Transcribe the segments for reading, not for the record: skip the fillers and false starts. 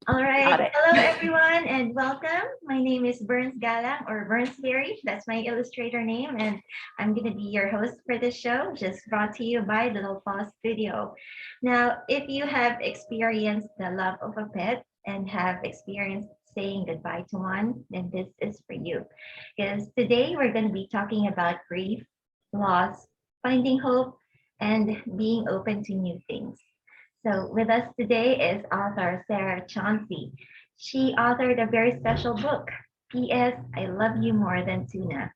All Got right. it. Hello, everyone, and welcome. My name is Berns Galang, or Berns Berry. That's my illustrator name, and I'm going to be your host for this show, just brought to you by Little Paws Video. Now, if you have experienced the love of a pet and have experienced saying goodbye to one, then this is for you. Because today we're going to be talking about grief, loss, finding hope, and being open to new things. So with us today is author Sarah Chauncey. She authored a very special book, P.S. I Love You More Than Tuna,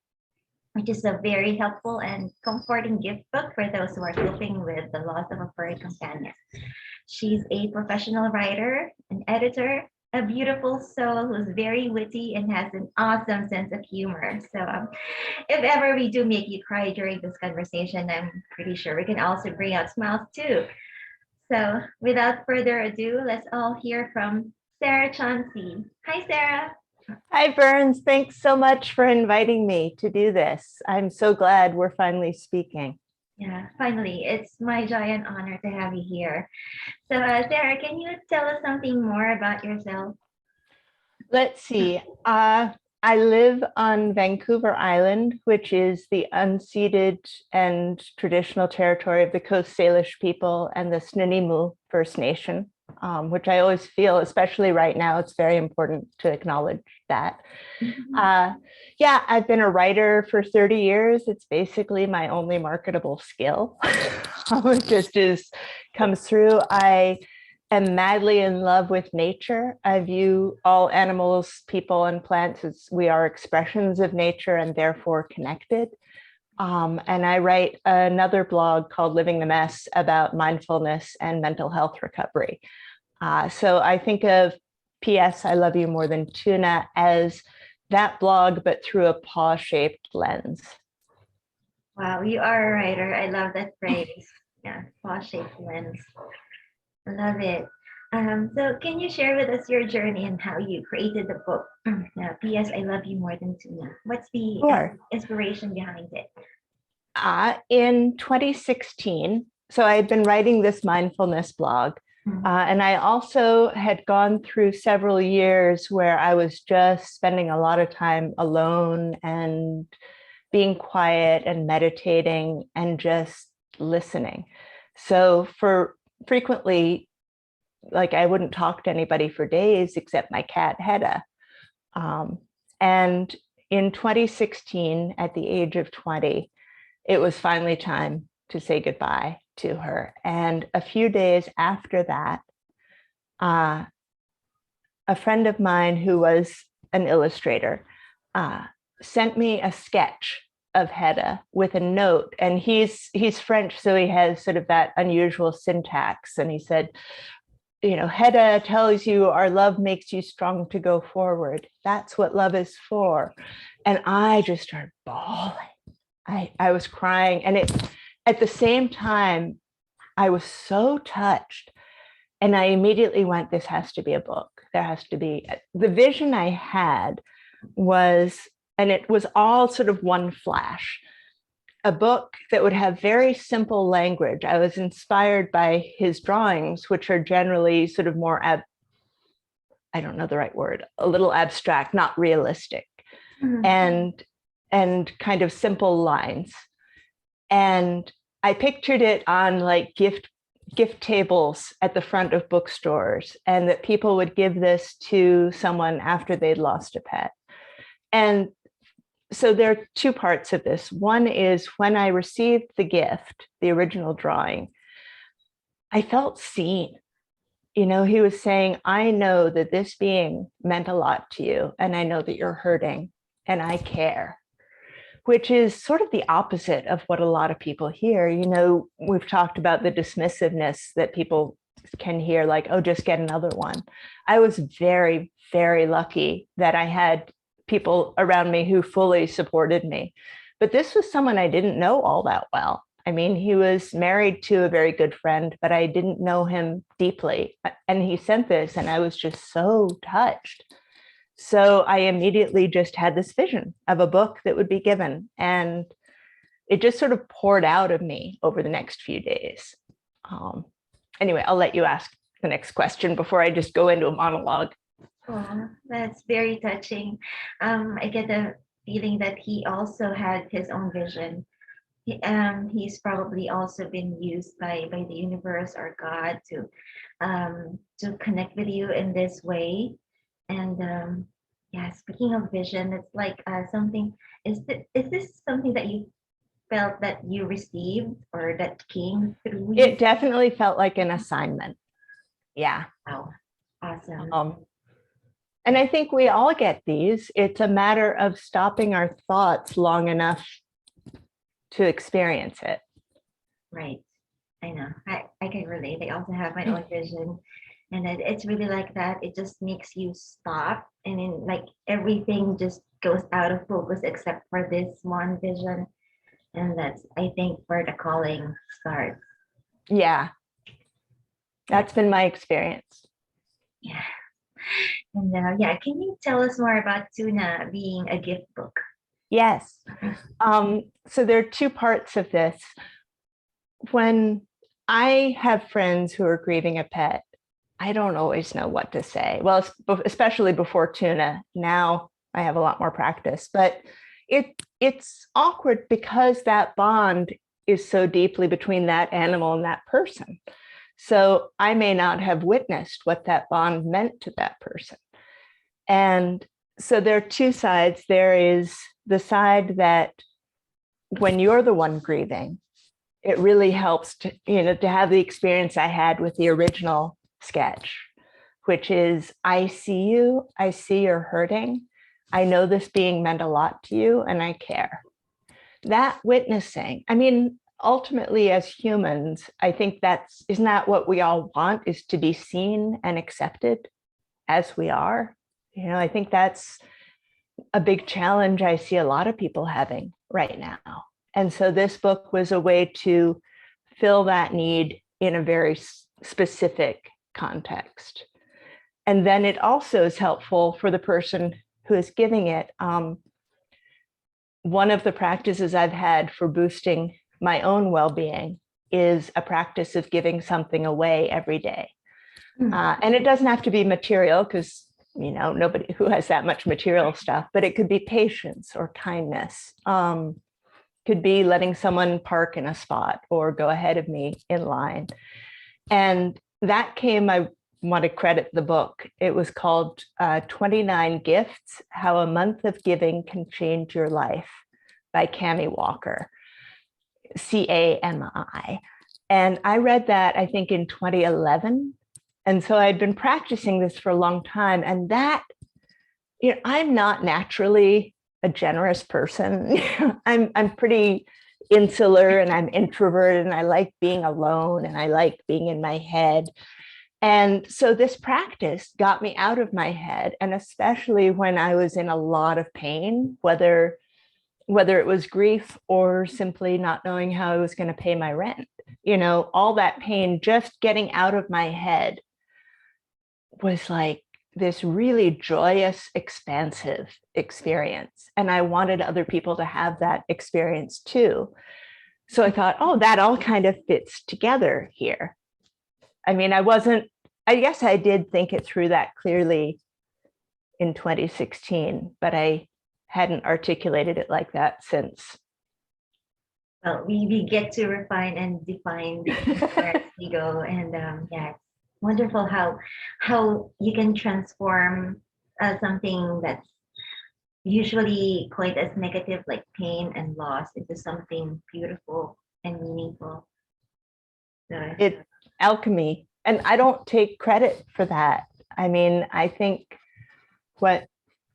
which is a very helpful and comforting gift book for those who are coping with the loss of a furry companion. She's a professional writer, an editor, a beautiful soul who's very witty and has an awesome sense of humor. So, if ever we do make you cry during this conversation, I'm pretty sure we can also bring out smiles too. So, without further ado, let's all hear from Sarah Chauncey. Hi, Sarah. Hi, Berns. Thanks so much for inviting me to do this. I'm so glad we're finally speaking. Yeah, finally, it's my giant honor to have you here. So, Sarah, can you tell us something more about yourself? Let's see. I live on Vancouver Island, which is the unceded and traditional territory of the Coast Salish people and the Snuneymuxw First Nation, which I always feel, especially right now, it's very important to acknowledge that. Yeah, I've been a writer for 30 years. It's basically my only marketable skill. It just comes through. I am madly in love with nature. I view all animals, people, and plants as we are expressions of nature and therefore connected. And I write another blog called Living the Mess about mindfulness and mental health recovery. So I think of P.S. I Love You More Than Tuna as that blog, but through a paw-shaped lens. Wow, you are a writer. I love that phrase. Yeah, paw-shaped lens. I love it. So, can you share with us your journey and how you created the book? P.S. I Love You More Than Tuna. What's the Sure. inspiration behind it? In 2016, so I had been writing this mindfulness blog, and I also had gone through several years where I was just spending a lot of time alone and being quiet and meditating and just listening. So for frequently, like I wouldn't talk to anybody for days except my cat Hedda. And in 2016, at the age of 20, it was finally time to say goodbye to her. And a few days after that, a friend of mine who was an illustrator sent me a sketch of Hedda with a note. And he's French, so he has sort of that unusual syntax. And he said, you know, Hedda tells you our love makes you strong to go forward. That's what love is for. And I just started bawling. I was crying. And at the same time, I was so touched. And I immediately went, this has to be a book. There has to be. The vision I had was, and it was all sort of one flash, a book that would have very simple language. I was inspired by his drawings, which are generally sort of more, I don't know the right word, a little abstract, not realistic, and kind of simple lines. And I pictured it on like gift tables at the front of bookstores, and that people would give this to someone after they'd lost a pet. And so there are two parts of this. One is when I received the gift, the original drawing, I felt seen. You know, he was saying, I know that this being meant a lot to you, and I know that you're hurting, and I care, which is sort of the opposite of what a lot of people hear. You know, we've talked about the dismissiveness that people can hear, like, oh, just get another one. I was very, very lucky that I had people around me who fully supported me. But this was someone I didn't know all that well. I mean, he was married to a very good friend, but I didn't know him deeply. And he sent this, and I was just so touched. So I immediately just had this vision of a book that would be given. And it just sort of poured out of me over the next few days. Anyway, I'll let you ask the next question before I just go into a monologue. Oh, that's very touching. I get the feeling that he also had his own vision. He's probably also been used by the universe or God to connect with you in this way. And yeah, speaking of vision, it's like something. Is this something that you felt that you received or that came through you? It definitely felt like an assignment. Yeah. Wow, awesome. And I think we all get these. It's a matter of stopping our thoughts long enough to experience it. Right. I know. I can relate. I also have my own vision. And it's really like that. It just makes you stop. And then like everything just goes out of focus except for this one vision. And that's, I think, where the calling starts. Yeah. That's been my experience. Yeah. And yeah, can you tell us more about TUNA being a gift book? Yes. So there are two parts of this. When I have friends who are grieving a pet, I don't always know what to say. Well, especially before TUNA. Now I have a lot more practice, but it's awkward because that bond is so deeply between that animal and that person. So I may not have witnessed what that bond meant to that person. And so there are two sides. There is the side that when you're the one grieving, it really helps to have the experience I had with the original sketch, which is I see you, I see you're hurting. I know this being meant a lot to you and I care. That witnessing, I mean, ultimately as humans, I think isn't that what we all want, is to be seen and accepted as we are. I think that's a big challenge I see a lot of people having right now. And so this book was a way to fill that need in a very specific context. And then it also is helpful for the person who is giving it. One of the practices I've had for boosting my own well-being is a practice of giving something away every day. And it doesn't have to be material because, nobody who has that much material stuff, but it could be patience or kindness. Could be letting someone park in a spot or go ahead of me in line. And that came, I want to credit the book. It was called 29 Gifts, How a Month of Giving Can Change Your Life by Cami Walker, CAMI. And I read that, I think, in 2011. And so I'd been practicing this for a long time. And that, I'm not naturally a generous person. I'm pretty insular and I'm introverted and I like being alone and I like being in my head. And so this practice got me out of my head. And especially when I was in a lot of pain, whether it was grief or simply not knowing how I was going to pay my rent, all that pain, just getting out of my head was like this really joyous, expansive experience. And I wanted other people to have that experience too. So I thought, oh, that all kind of fits together here. I mean, I guess I did think it through that clearly in 2016, but I hadn't articulated it like that since. Well, we get to refine and define as we go. And yeah, it's wonderful how you can transform something that's usually quite as negative, like pain and loss, into something beautiful and meaningful. So, It's alchemy. And I don't take credit for that. I mean, I think what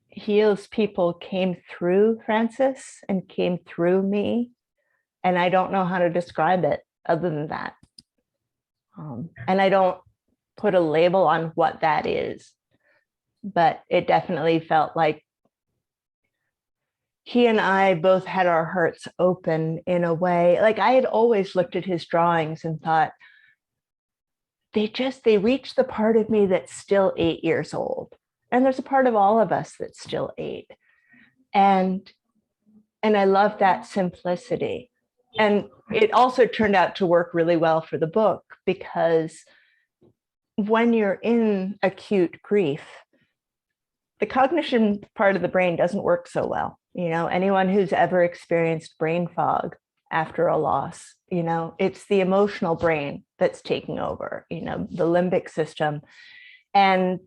heals people came through Francis and came through me. And I don't know how to describe it other than that. And I don't put a label on what that is, but it definitely felt like he and I both had our hearts open in a way. Like I had always looked at his drawings and thought, they reach the part of me that's still 8 years old. And there's a part of all of us that's still 8. And I love that simplicity. And it also turned out to work really well for the book because when you're in acute grief, the cognition part of the brain doesn't work so well. Anyone who's ever experienced brain fog after a loss, it's the emotional brain that's taking over, the limbic system. And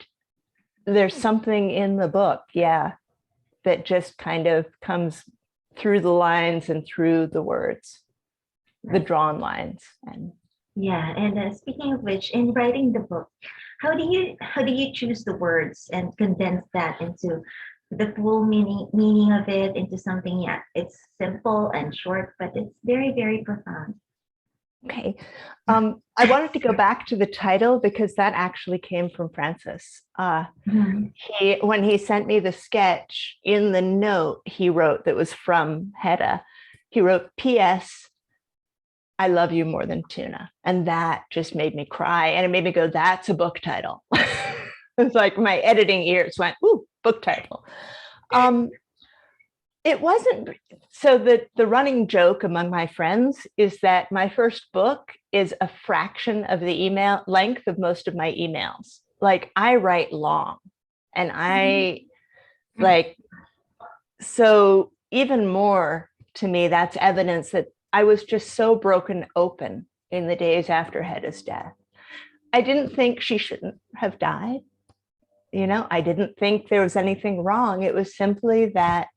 there's something in the book, that just kind of comes through the lines and through the words, the drawn lines. And speaking of which, in writing the book, how do you choose the words and condense that into the full meaning of it, into something? It's simple and short, but it's very, very profound. Okay. I wanted to go back to the title because that actually came from Francis. When he sent me the sketch, in the note he wrote that was from Hedda, he wrote, P.S. I love you more than tuna. And that just made me cry. And it made me go, that's a book title. It's like my editing ears went, ooh, book title. It wasn't. So the running joke among my friends is that my first book is a fraction of the email length of most of my emails. Like, I write long, and so even more to me, that's evidence that I was just so broken open in the days after Hedda's death. I didn't think she shouldn't have died. I didn't think there was anything wrong. It was simply that,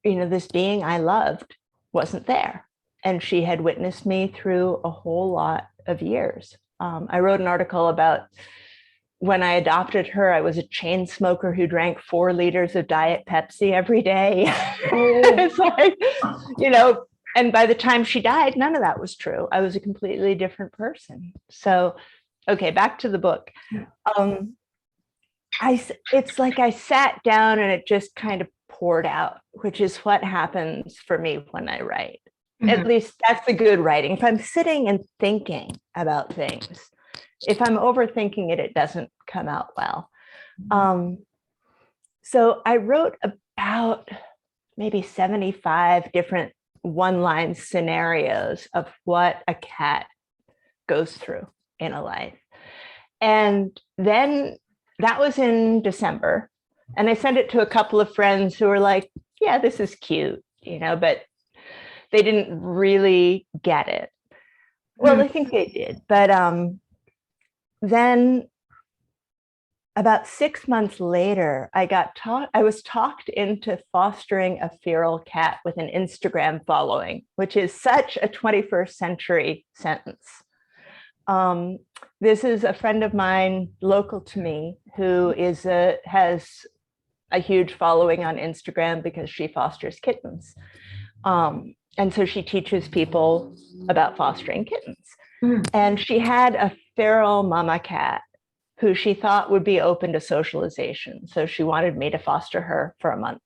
this being I loved wasn't there. And she had witnessed me through a whole lot of years. I wrote an article about when I adopted her, I was a chain smoker who drank 4 liters of Diet Pepsi every day. It's like, and by the time she died, none of that was true. I was a completely different person. So, okay, back to the book. It's like I sat down and it just kind of poured out, which is what happens for me when I write. At least that's the good writing. If I'm sitting and thinking about things, if I'm overthinking it, it doesn't come out well. So I wrote about maybe 75 different one-line scenarios of what a cat goes through in a life. And then that was in December. And I sent it to a couple of friends who were like, yeah, this is cute, but they didn't really get it. Well, I think they did. But then about 6 months later, I was talked into fostering a feral cat with an Instagram following, which is such a 21st century sentence. This is a friend of mine, local to me, who has a huge following on Instagram because she fosters kittens. And so she teaches people about fostering kittens. And she had a feral mama cat who she thought would be open to socialization. So she wanted me to foster her for a month.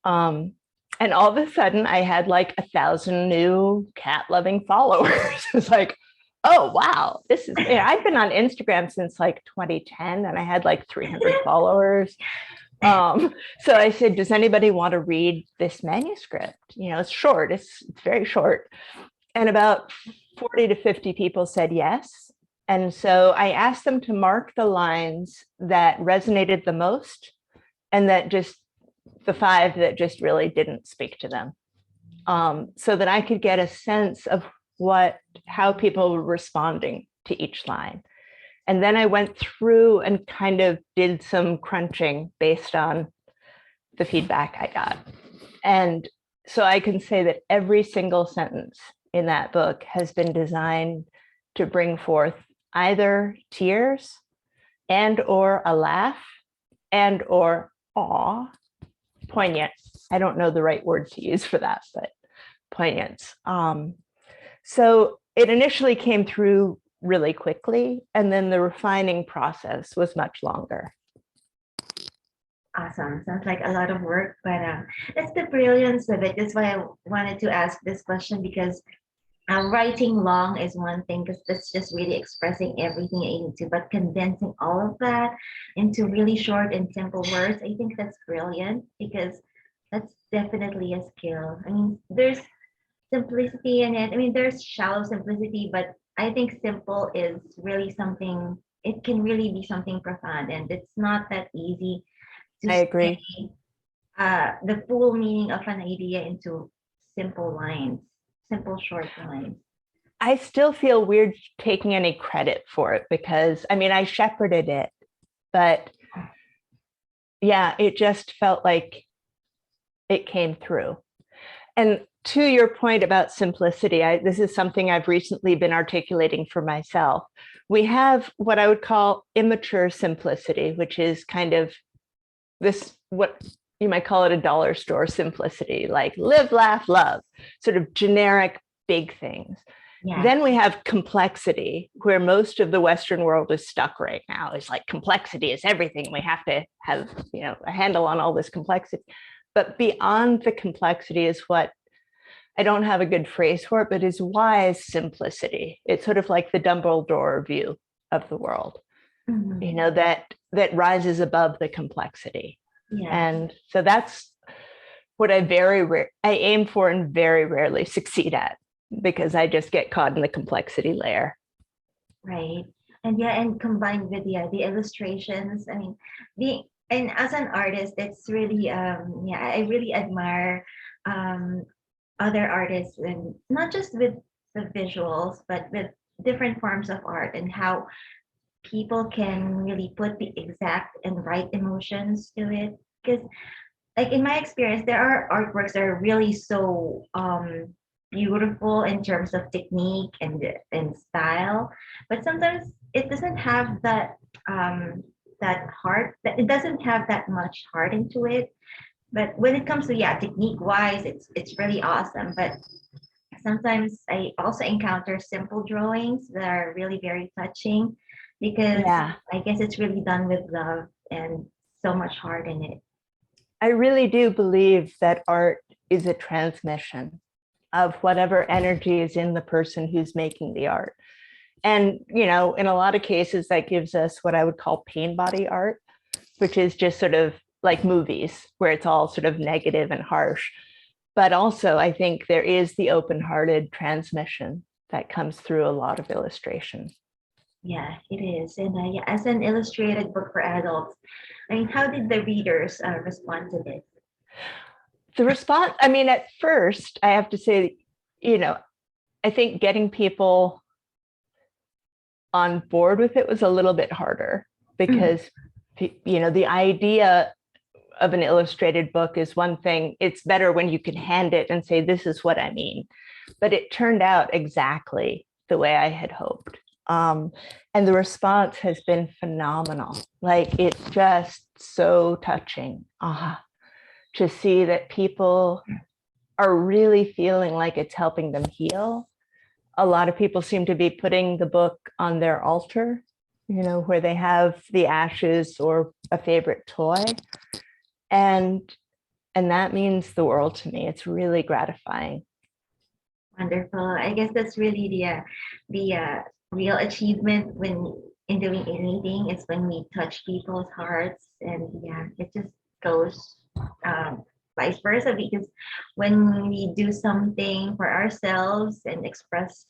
And all of a sudden I had like 1,000 new cat loving followers. It's like, oh, wow, this is, I've been on Instagram since like 2010 and I had like 300 followers. So I said, does anybody want to read this manuscript? It's short, it's very short. And about 40 to 50 people said yes. And so I asked them to mark the lines that resonated the most and that just the 5 that just really didn't speak to them, so that I could get a sense of how people were responding to each line. And then I went through and kind of did some crunching based on the feedback I got. And so I can say that every single sentence in that book has been designed to bring forth either tears and or a laugh and or awe, poignant. I don't know the right word to use for that, but poignance. So it initially came through really quickly, and then the refining process was much longer. Awesome. Sounds like a lot of work, but that's the brilliance of it. That's why I wanted to ask this question, because writing long is one thing, because that's just really expressing everything you need to, but condensing all of that into really short and simple words, I think that's brilliant, because that's definitely a skill. I mean, there's simplicity in it. I mean, there's shallow simplicity, but I think simple is really something, it can really be something profound, and it's not that easy to I say agree. the full meaning of an idea into simple lines, simple short lines. I still feel weird taking any credit for it because I mean, I shepherded it, but yeah, it just felt like it came through. And to your point about simplicity, this is something I've recently been articulating for myself. We have what I would call immature simplicity, which is kind of this, what you might call it a dollar store simplicity, like live, laugh, love, sort of generic big things. Yeah. Then we have complexity, where most of the Western world is stuck right now. It's like complexity is everything. We have to have, a handle on all this complexity. But beyond the complexity is what I don't have a good phrase for it, but is wise simplicity. It's sort of like the Dumbledore view of the world, Mhm. that rises above the complexity. Yeah. And so that's what I aim for and very rarely succeed at, because I just get caught in the complexity layer. Right. And yeah, and combined with the illustrations. I mean, being and as an artist, it's really yeah, I really admire um other artists, and not just with the visuals, but with different forms of art, and how people can really put the exact and right emotions to it. Because like in my experience, there are artworks that are really so beautiful in terms of technique and style, but sometimes it doesn't have that heart. That it doesn't have that much heart into it. But when it comes to yeah, technique wise, it's really awesome. But sometimes I also encounter simple drawings that are really very touching, because Yeah, I guess it's really done with love and so much heart in it. I really do believe that art is a transmission of whatever energy is in the person who's making the art. And, in a lot of cases, that gives us what I would call pain body art, which is just sort of like movies where it's all sort of negative and harsh. But also, I think there is the open-hearted transmission that comes through a lot of illustration. Yeah, it is. And yeah, as an illustrated book for adults, I mean, how did the readers respond to this? The response, I mean, at first, I have to say, I think getting people on board with it was a little bit harder because, the idea of an illustrated book is one thing. It's better when you can hand it and say, this is what I mean. But it turned out exactly the way I had hoped. And the response has been phenomenal. Like, it's just so touching to see that people are really feeling like it's helping them heal. A lot of people seem to be putting the book on their altar, where they have the ashes or a favorite toy. And that means the world to me. It's really gratifying. Wonderful. I guess that's really the real achievement when in doing anything, is when we touch people's hearts, and yeah, it just goes vice versa, because when we do something for ourselves and express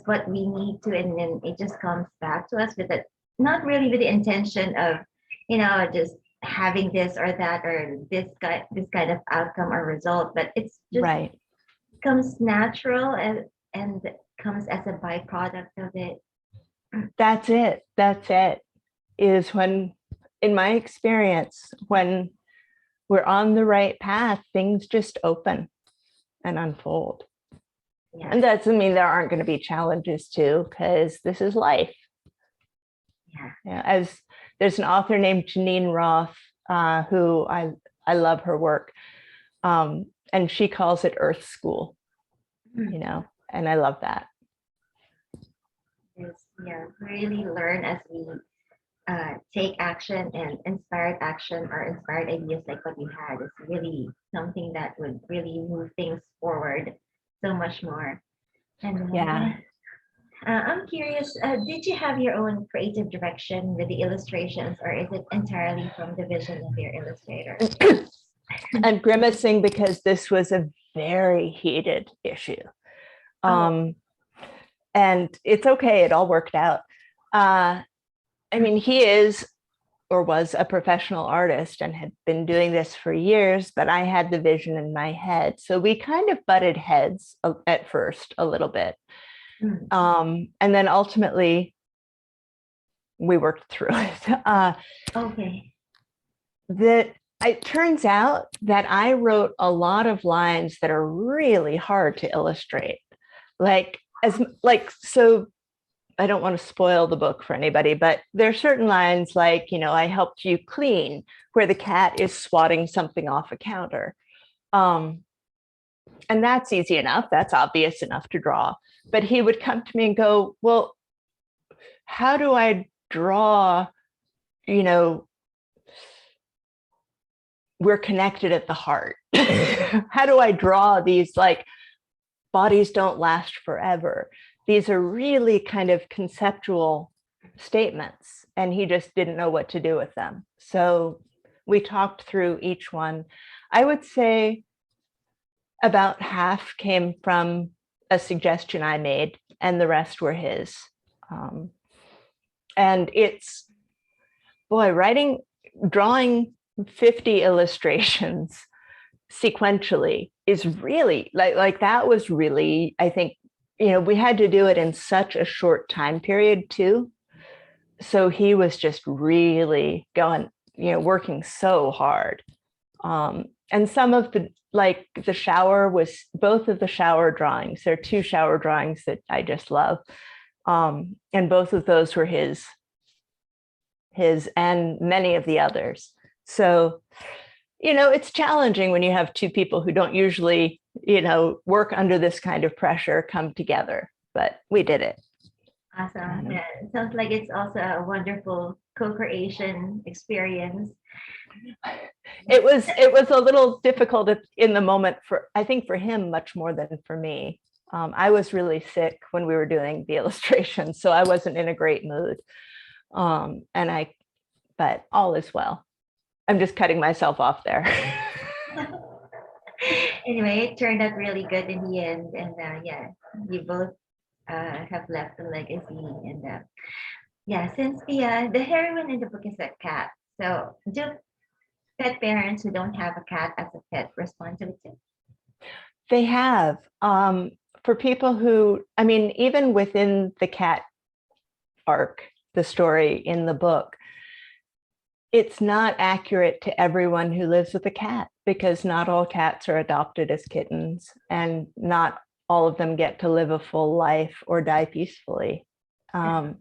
what we need to, and then it just comes back to us with it, not really with the intention of just having this or that or this kind of outcome or result, but it's just Right. comes natural, and comes as a byproduct of it. That's it. That's it. Is when, in my experience, when we're on the right path, things just open and unfold. Yeah. And that doesn't mean there aren't going to be challenges too, because this is life. Yeah. As there's an author named Janine Roth, who I love her work, and she calls it Earth School, and I love that. Yeah, really learn as we take action, and inspired action or inspired ideas like what you had is really something that would really move things forward so much more. And Yeah. I'm curious, did you have your own creative direction with the illustrations, or is it entirely from the vision of your illustrator? I'm grimacing because this was a very heated issue. Oh. and it's okay. It all worked out. I mean, he is or was a professional artist and had been doing this for years, but I had the vision in my head. So we kind of butted heads at first a little bit. And then ultimately we worked through it. Okay. It turns out that I wrote a lot of lines that are really hard to illustrate. So I don't want to spoil the book for anybody, but there are certain lines like, I helped you clean, where the cat is swatting something off a counter. And that's easy enough. That's obvious enough to draw. But he would come to me and go, well, how do I draw, we're connected at the heart. How do I draw these, like, bodies don't last forever? These are really kind of conceptual statements, and he just didn't know what to do with them. So we talked through each one. I would say about half came from a suggestion I made, and the rest were his. And it's, boy, drawing 50 illustrations sequentially is really like that was really, I think, we had to do it in such a short time period too. So he was just really going, working so hard. And some of the shower was, both of the shower drawings, there are 2 shower drawings that I just love. And both of those were his and many of the others. So, it's challenging when you have 2 people who don't usually, work under this kind of pressure come together, but we did it. Awesome. Yeah, it sounds like it's also a wonderful co-creation experience. It was a little difficult in the moment I think for him much more than for me. I was really sick when we were doing the illustrations, so I wasn't in a great mood. But all is well. I'm just cutting myself off there. Anyway, it turned out really good in the end, and yeah, you both have left a legacy. And yeah, since the heroine in the book is a cat, so do pet parents who don't have a cat as a pet respond to it too? They have. For people who, I mean, even within the cat arc, the story in the book, it's not accurate to everyone who lives with a cat, because not all cats are adopted as kittens, and not all of them get to live a full life or die peacefully. And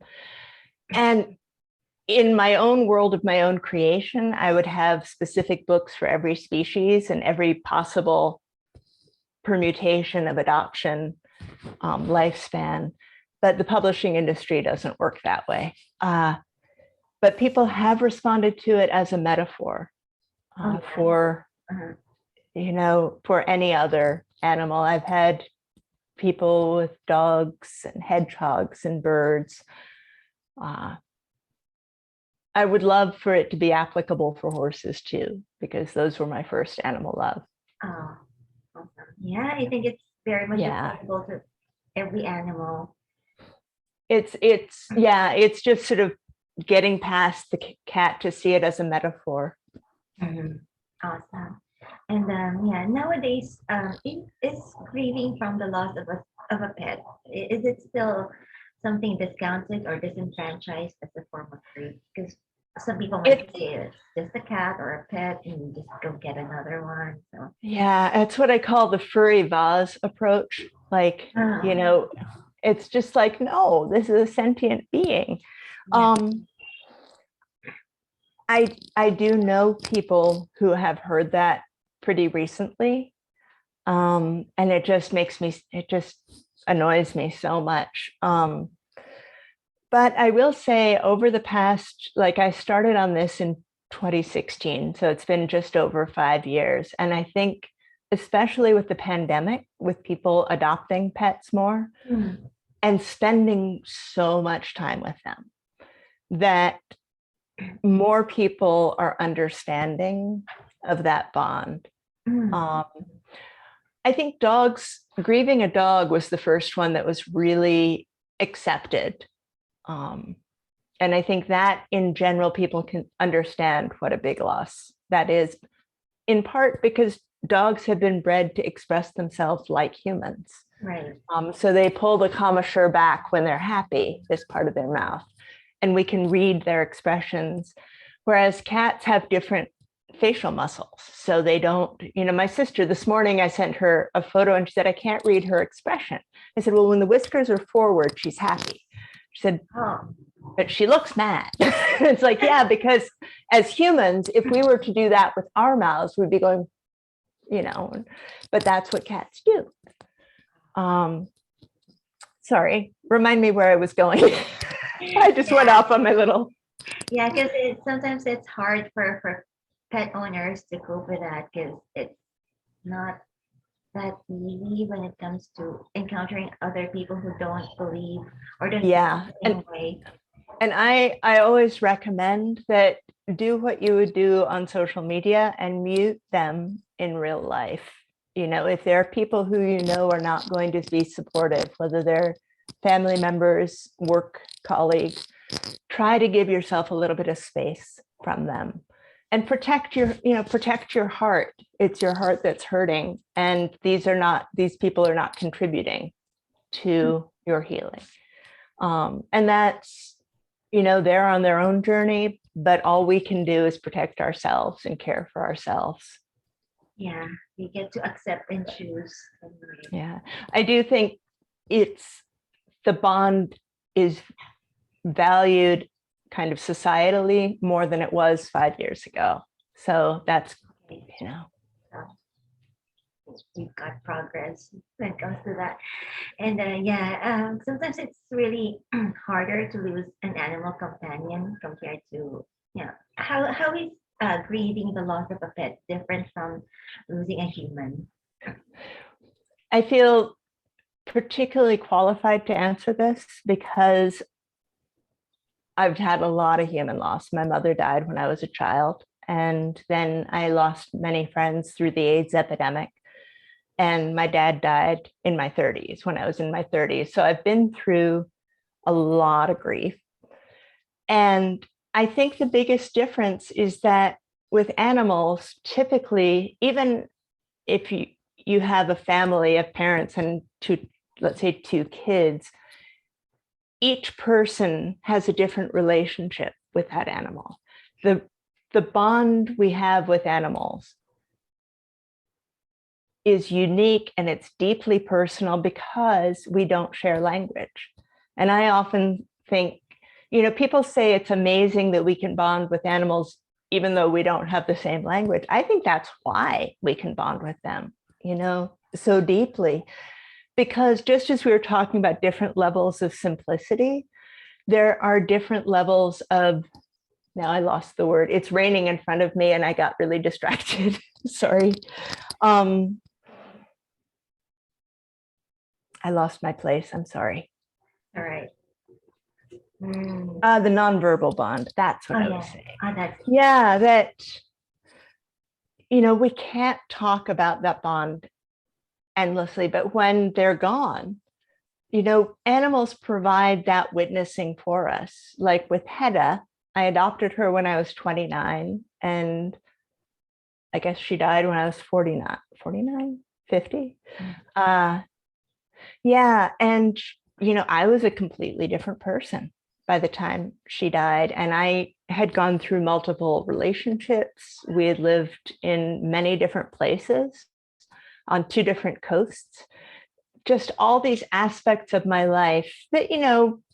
in my own world of my own creation, I would have specific books for every species and every possible permutation of adoption lifespan. But the publishing industry doesn't work that way. But people have responded to it as a metaphor for, for any other animal. I've had people with dogs and hedgehogs and birds. I would love for it to be applicable for horses too, because those were my first animal love. Oh, awesome. Yeah, I think it's very much applicable to every animal. It's just sort of getting past the cat to see it as a metaphor. Awesome. And yeah, nowadays, is grieving from the loss of a pet, is it still something discounted or disenfranchised as a form of grief? Because some people might say it's just a cat or a pet and you just go get another one. So yeah, it's what I call the furry vase approach. Like, it's just like, no, this is a sentient being. Yeah. I do know people who have heard that pretty recently. And it just annoys me so much. But I will say over the past, I started on this in 2016, so it's been just over 5 years. And I think, especially with the pandemic, with people adopting pets more and spending so much time with them, that more people are understanding of that bond. I think grieving a dog was the first one that was really accepted. And I think that in general, people can understand what a big loss that is, in part because dogs have been bred to express themselves like humans. Right. So they pull the commissure back when they're happy, this part of their mouth, and we can read their expressions. Whereas cats have different facial muscles. So they don't, my sister this morning, I sent her a photo and she said, I can't read her expression. I said, well, when the whiskers are forward, she's happy. She said, Oh. But she looks mad. It's like, yeah, because as humans, if we were to do that with our mouths, we'd be going, but that's what cats do. Sorry, remind me where I was going. I just went off on my little. Yeah, because sometimes it's hard for pet owners to cope with that because it's not that easy when it comes to encountering other people who don't believe or don't Yeah. feel the same way. And I always recommend that do what you would do on social media and mute them in real life. If there are people who are not going to be supportive, whether they're family members, work colleagues, try to give yourself a little bit of space from them and protect your heart. It's your heart that's hurting. And these people are not contributing to your healing. And that's, they're on their own journey, but all we can do is protect ourselves and care for ourselves. Yeah, we get to accept and choose. Yeah, I do think the bond is valued kind of societally more than it was 5 years ago. So that's, we've got progress when it comes to that. And sometimes it's really harder to lose an animal companion compared to, how is grieving the loss of a pet different from losing a human? I feel particularly qualified to answer this because I've had a lot of human loss. My mother died when I was a child, and then I lost many friends through the AIDS epidemic. And my dad died in my 30s, when I was in my 30s. So I've been through a lot of grief. And I think the biggest difference is that with animals, typically, even if you have a family of parents and let's say two kids, each person has a different relationship with that animal. The bond we have with animals is unique and it's deeply personal because we don't share language. And I often think, people say it's amazing that we can bond with animals even though we don't have the same language. I think that's why we can bond with them, so deeply. Because just as we were talking about different levels of simplicity, there are different levels of, now I lost the word, it's raining in front of me and I got really distracted. Sorry. I lost my place. I'm sorry. All right. The nonverbal bond. That's what I was saying. That, we can't talk about that bond endlessly, but when they're gone, animals provide that witnessing for us. Like with Hedda, I adopted her when I was 29, and I guess she died when I was 49, 50. Yeah. And, I was a completely different person by the time she died. And I had gone through multiple relationships. We had lived in many different places on 2 different coasts. Just all these aspects of my life that,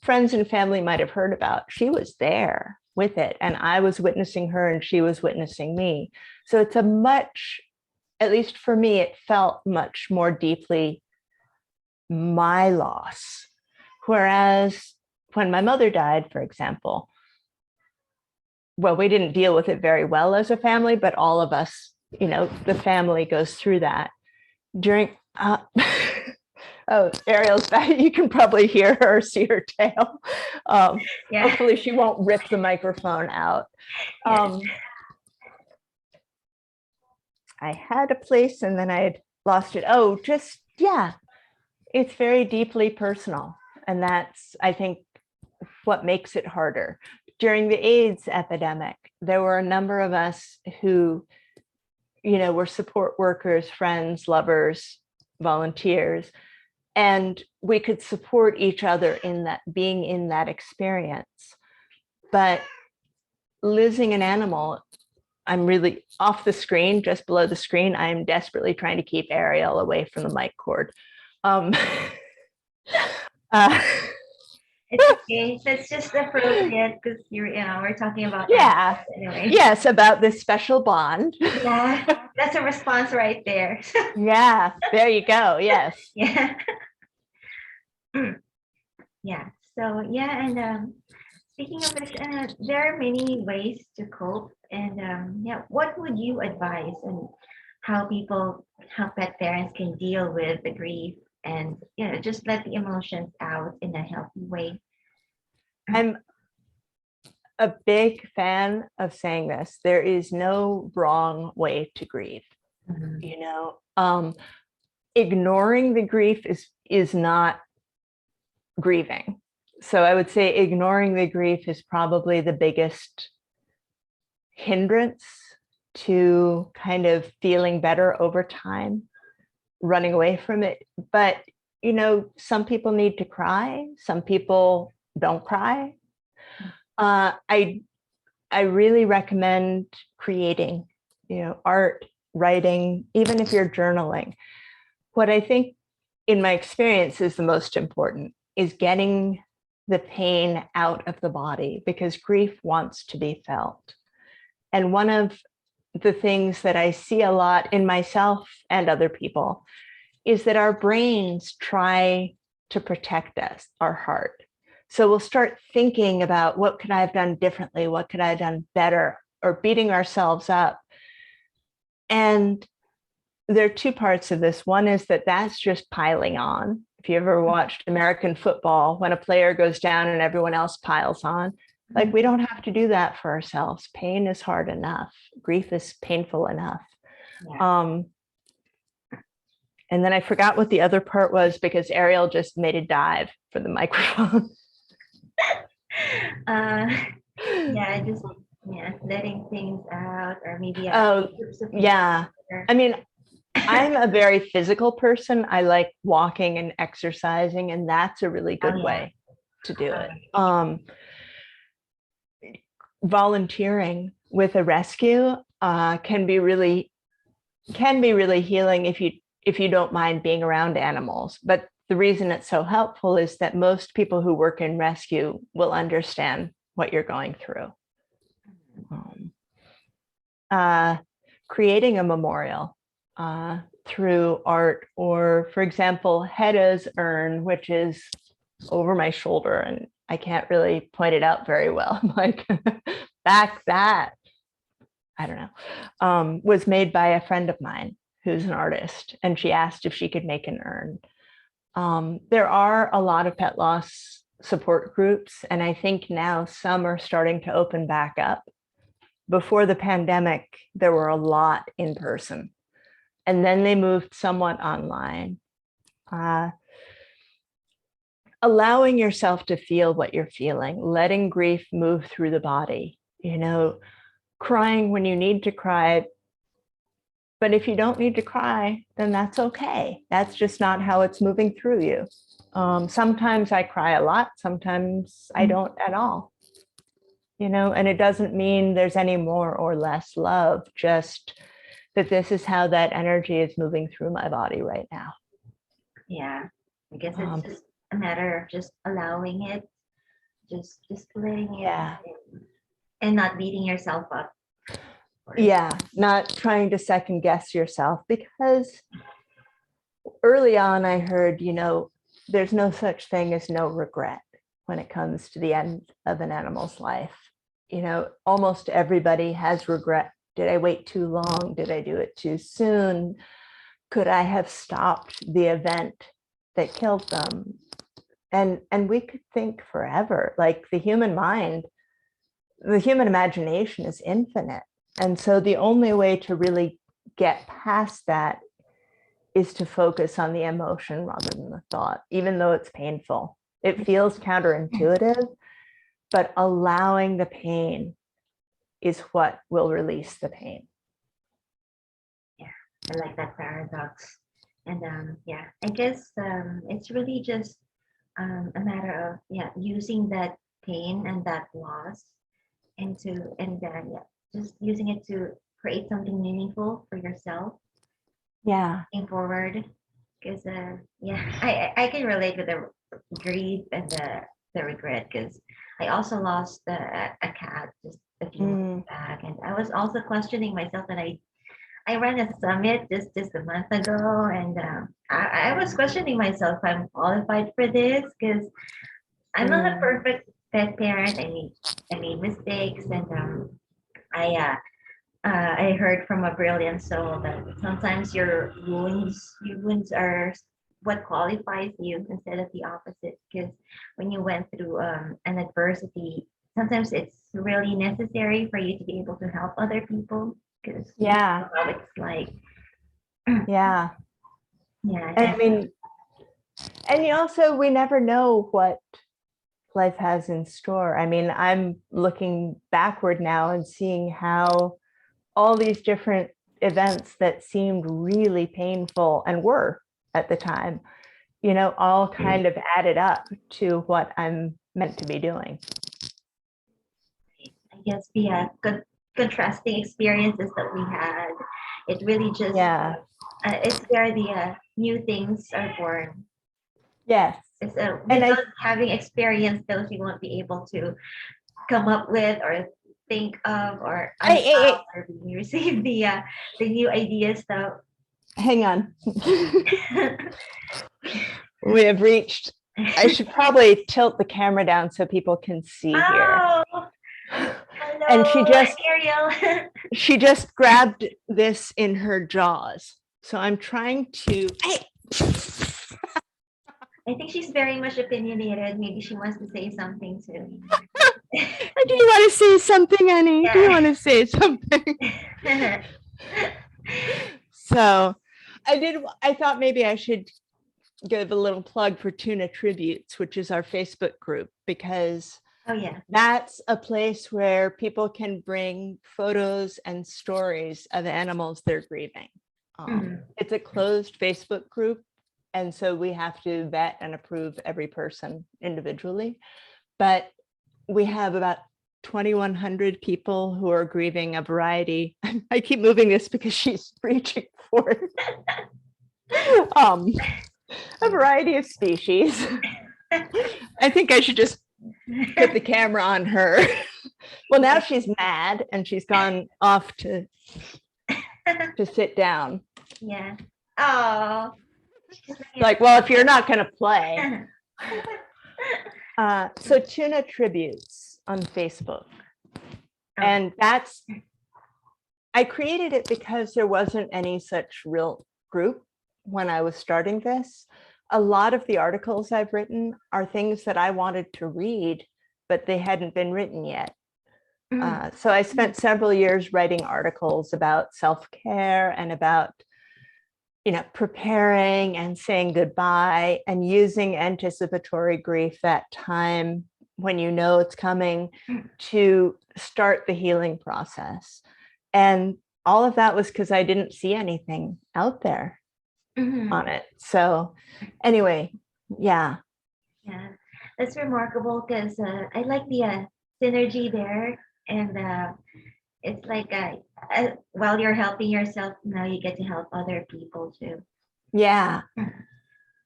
friends and family might have heard about. She was there with it. And I was witnessing her and she was witnessing me. So it's at least for me, it felt much more deeply my loss. Whereas when my mother died, for example, well, we didn't deal with it very well as a family, but all of us, the family goes through that. During, oh, Ariel's back. You can probably hear her, see her tail. Hopefully she won't rip the microphone out. I had a place and then I had lost it. Oh, it's very deeply personal. And that's, I think, what makes it harder. During the AIDS epidemic, there were a number of us who, were support workers, friends, lovers, volunteers, and we could support each other in that, being in that experience. But losing an animal, I'm really off the screen, just below the screen. I am desperately trying to keep Ariel away from the mic cord. It's okay. That's just appropriate because we're talking about Yeah. anyway. Yes, about this special bond. Yeah, that's a response right there. Yeah, there you go. Yes. Yeah. Yeah. So yeah, and speaking of which, there are many ways to cope. And yeah, what would you advise on how pet parents can deal with the grief and just let the emotions out in a healthy way? I'm a big fan of saying this. There is no wrong way to grieve. Mhm. Ignoring the grief is not grieving. So I would say ignoring the grief is probably the biggest hindrance to kind of feeling better over time, running away from it. But, some people need to cry. Some people don't cry. I really recommend creating, art, writing, even if you're journaling. What I think in my experience is the most important is getting the pain out of the body, because grief wants to be felt. And one of the things that I see a lot in myself and other people is that our brains try to protect us, our heart. So we'll start thinking about what could I have done differently? What could I have done better? Or beating ourselves up. And there are two parts of this. One is that that's just piling on. If you ever watched American football, when a player goes down and everyone else piles on, like, we don't have to do that for ourselves. Pain is hard enough. Grief is painful enough. Yeah. And then I forgot what the other part was because Ariel just made a dive for the microphone. Yeah, just letting things out, or maybe groups of yeah. people. I mean, I'm a very physical person. I like walking and exercising, and that's a really good way to do it. Volunteering with a rescue can be really healing if you don't mind being around animals. But the reason it's so helpful is that most people who work in rescue will understand what you're going through. Creating a memorial through art, or, for example, Hedda's urn, which is over my shoulder and I can't really point it out very well. I'm like, back that, I don't know, was made by a friend of mine who's an artist, and she asked if she could make an urn. There are a lot of pet loss support groups, and I think now some are starting to open back up. Before the pandemic, there were a lot in person, and then they moved somewhat online. Allowing yourself to feel what you're feeling, letting grief move through the body, crying when you need to cry. But if you don't need to cry, then that's okay. That's just not how it's moving through you. Sometimes I cry a lot, sometimes I don't at all. And it doesn't mean there's any more or less love, just that this is how that energy is moving through my body right now. Yeah, I guess it's just a matter of just allowing it, just letting it, and not beating yourself up. Yeah, not trying to second guess yourself, because early on I heard, there's no such thing as no regret when it comes to the end of an animal's life. Almost everybody has regret. Did I wait too long? Did I do it too soon? Could I have stopped the event that killed them? And we could think forever. Like, the human mind, the human imagination is infinite. And so the only way to really get past that is to focus on the emotion rather than the thought, even though it's painful. It feels counterintuitive, but allowing the pain is what will release the pain. Yeah, I like that paradox. And yeah, I guess it's really just a matter of using that pain and that loss and just using it to create something meaningful for yourself Yeah. going forward. Because I can relate with the grief and the regret because I also lost a cat just a few months back, and I was also questioning myself. And I ran a summit just a month ago, and I was questioning myself if I'm qualified for this because I'm not a perfect pet parent. I made mistakes, and I heard from a brilliant soul that sometimes your wounds are what qualifies you instead of the opposite. Because when you went through an adversity, sometimes it's really necessary for you to be able to help other people. Because Yeah. how it's like, Yeah. yeah. And I mean, and you also, we never know what life has in store. I mean, I'm looking backward now and seeing how all these different events that seemed really painful and were at the time, you know, all kind of added up to what I'm meant to be doing. I guess the contrasting experiences that we had, it really just it's where the new things are born. Yes. It's And having experienced those, you won't be able to come up with or think of or or receive the new ideas. So hang on. We have reached, I should probably tilt the camera down so people can see here. Hello, and Ariel. She just grabbed this in her jaws. So I'm trying to, I think she's very much opinionated. Maybe she wants to say something too. Do you want to say something, Annie? Yeah. Do you want to say something? So I thought maybe I should give a little plug for TUNA Tributes, which is our Facebook group, because that's a place where people can bring photos and stories of animals they're grieving. It's a closed Facebook group, and so we have to vet and approve every person individually. But we have about 2,100 people who are grieving a variety. I keep moving this because she's reaching for it. A variety of species. I think I should just put the camera on her. Well, now she's mad and she's gone off to sit down. Yeah. Oh. Like, well, if you're not going to play. So TUNA Tributes on Facebook. And I created it because there wasn't any such real group when I was starting this. A lot of the articles I've written are things that I wanted to read, but they hadn't been written yet. So I spent several years writing articles about self-care and about, you know, preparing and saying goodbye and using anticipatory grief, that time when you know it's coming, to start the healing process. And all of that was because I didn't see anything out there on it. So anyway, yeah. Yeah, that's remarkable because I like the synergy there. And it's like while you're helping yourself, now you get to help other people too. Yeah.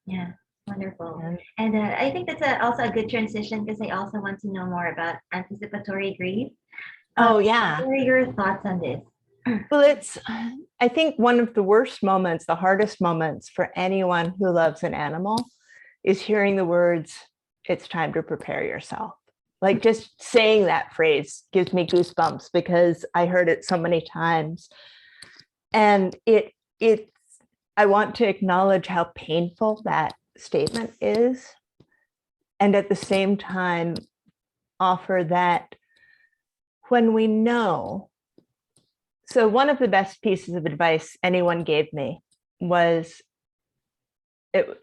Yeah, wonderful. And I think that's also a good transition because I also want to know more about anticipatory grief. Oh, yeah. What are your thoughts on this? Well, I think one of the worst moments, the hardest moments for anyone who loves an animal is hearing the words, "It's time to prepare yourself." Like, just saying that phrase gives me goosebumps because I heard it so many times. And I want to acknowledge how painful that statement is. And at the same time, offer that when we know. So one of the best pieces of advice anyone gave me was,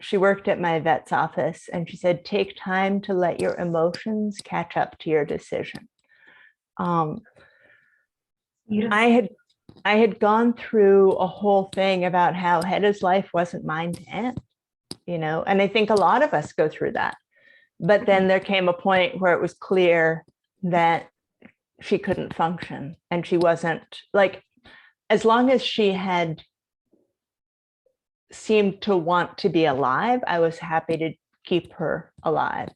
she worked at my vet's office, and she said, take time to let your emotions catch up to your decision. I had gone through a whole thing about how Hedda's life wasn't mine to end, and I think a lot of us go through that. But then there came a point where it was clear that she couldn't function, and she wasn't, like, as long as she had seemed to want to be alive, I was happy to keep her alive.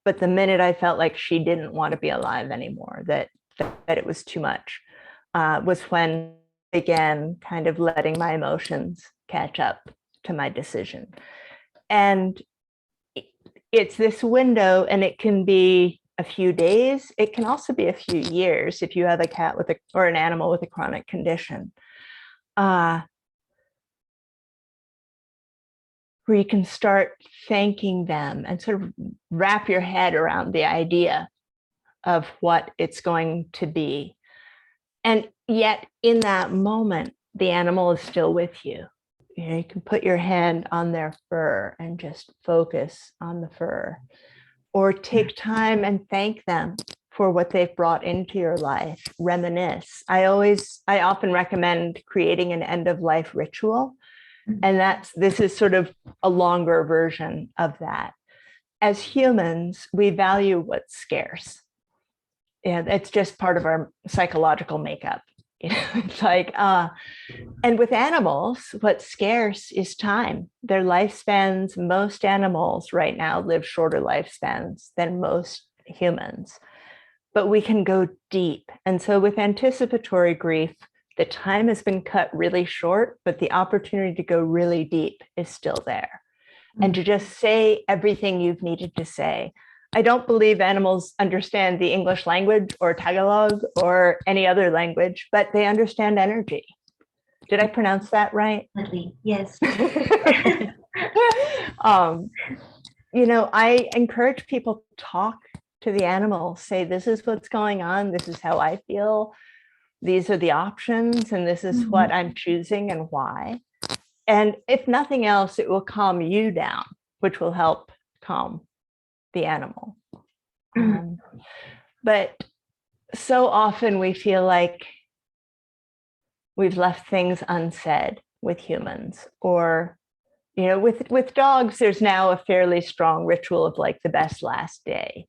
But the minute I felt like she didn't want to be alive anymore, that it was too much, was when I began kind of letting my emotions catch up to my decision. And it's this window, and it can be a few days. It can also be a few years if you have a cat with or an animal with a chronic condition, where you can start thanking them and sort of wrap your head around the idea of what it's going to be. And yet in that moment, the animal is still with you. You can put your hand on their fur and just focus on the fur, or take time and thank them for what they've brought into your life. Reminisce. I often recommend creating an end of life ritual. And this is sort of a longer version of that. As humans, we value what's scarce. Yeah, it's just part of our psychological makeup. It's like, and with animals, what's scarce is time. Their lifespans, most animals right now live shorter lifespans than most humans, but we can go deep. And so with anticipatory grief, the time has been cut really short, but the opportunity to go really deep is still there. And to just say everything you've needed to say. I don't believe animals understand the English language or Tagalog or any other language, but they understand energy. Did I pronounce that right? Yes. I encourage people to talk to the animals, say, this is what's going on. This is how I feel. These are the options, and this is what I'm choosing and why. And if nothing else, it will calm you down, which will help calm the animal. But so often we feel like we've left things unsaid with humans, or, with dogs, there's now a fairly strong ritual of like the best last day.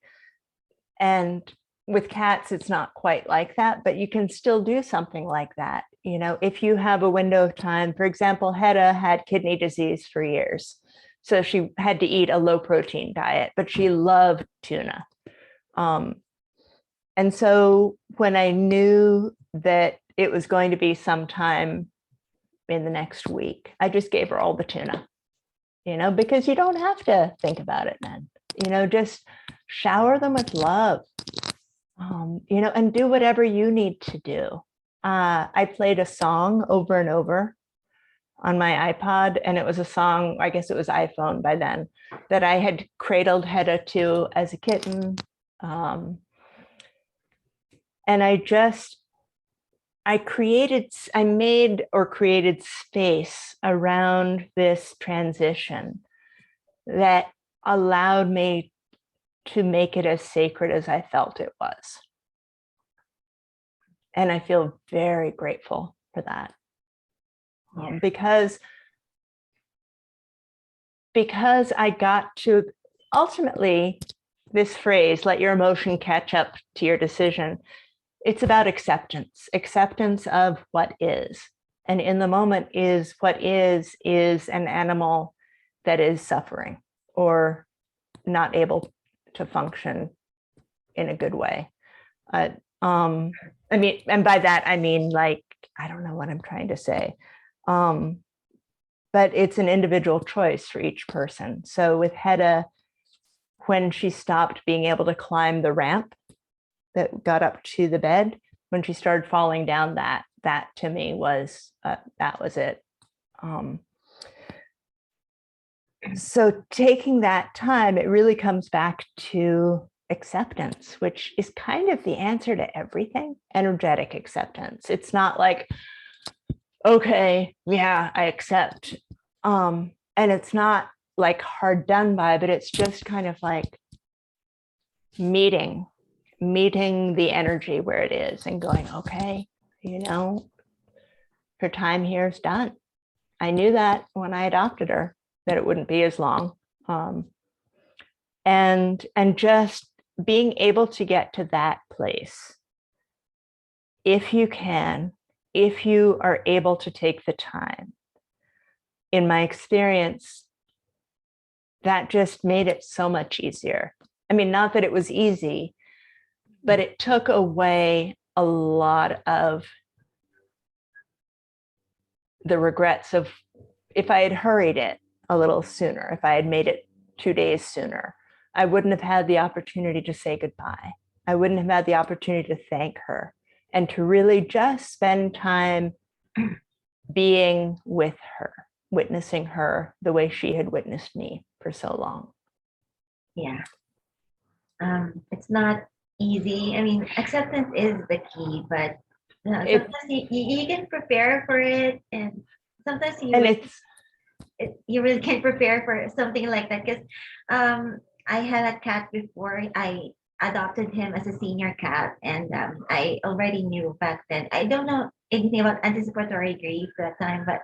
And with cats, it's not quite like that, but you can still do something like that. If you have a window of time, for example, Hedda had kidney disease for years. So she had to eat a low protein diet, but she loved tuna. And so when I knew that it was going to be sometime in the next week, I just gave her all the tuna, because you don't have to think about it then, just shower them with love, and do whatever you need to do. I played a song over and over on my iPod, and it was a song, I guess it was iPhone by then, that I had cradled Hedda to as a kitten. And I created space around this transition that allowed me to make it as sacred as I felt it was. And I feel very grateful for that. Because I got to ultimately, this phrase, let your emotion catch up to your decision. It's about acceptance of what is. And in the moment is what is an animal that is suffering or not able to function in a good way. And by that, I mean, like, I don't know what I'm trying to say. But it's an individual choice for each person. So with Hedda, when she stopped being able to climb the ramp that got up to the bed, when she started falling down, that to me was, that was it. So taking that time, it really comes back to acceptance, which is kind of the answer to everything. Energetic acceptance. It's not like, okay, yeah, I accept. And it's not like hard done by, but it's just kind of like meeting the energy where it is and going, okay, her time here is done. I knew that when I adopted her, that it wouldn't be as long. And just being able to get to that place, if you are able to take the time, in my experience, that just made it so much easier. I mean, not that it was easy, but it took away a lot of the regrets of if I had hurried it a little sooner, if I had made it 2 days sooner, I wouldn't have had the opportunity to say goodbye. I wouldn't have had the opportunity to thank her and to really just spend time being with her, witnessing her the way she had witnessed me for so long. Yeah. It's not easy. I mean, acceptance is the key, but sometimes you can prepare for it, and sometimes you really can't prepare for something like that, because I had a cat before. I adopted him as a senior cat, and I already knew back then. I don't know anything about anticipatory grief that time, but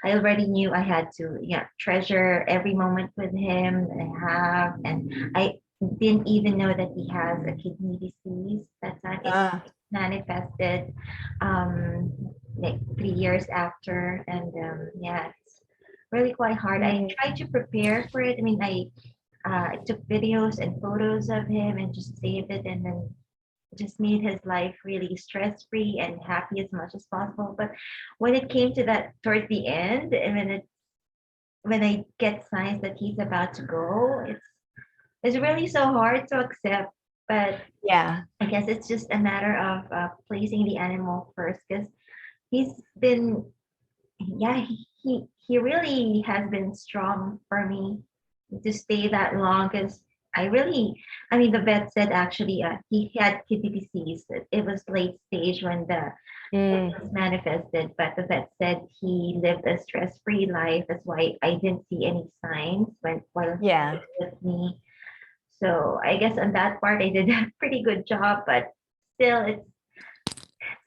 I already knew I had to treasure every moment with him that I have, and I didn't even know that he has a kidney disease that time. It manifested like 3 years after, and it's really quite hard. I tried to prepare for it. I mean, I took videos and photos of him and just saved it, and then just made his life really stress-free and happy as much as possible. But when it came to that towards the end, and when I get signs that he's about to go, it's really so hard to accept. But yeah, I guess it's just a matter of placing the animal first, because he's been, he really has been strong for me to stay that long, because I mean, the vet said actually he had kidney disease. It was late stage when it was manifested, but the vet said he lived a stress-free life. That's why I didn't see any signs while he was with me. So I guess on that part I did a pretty good job, but still it's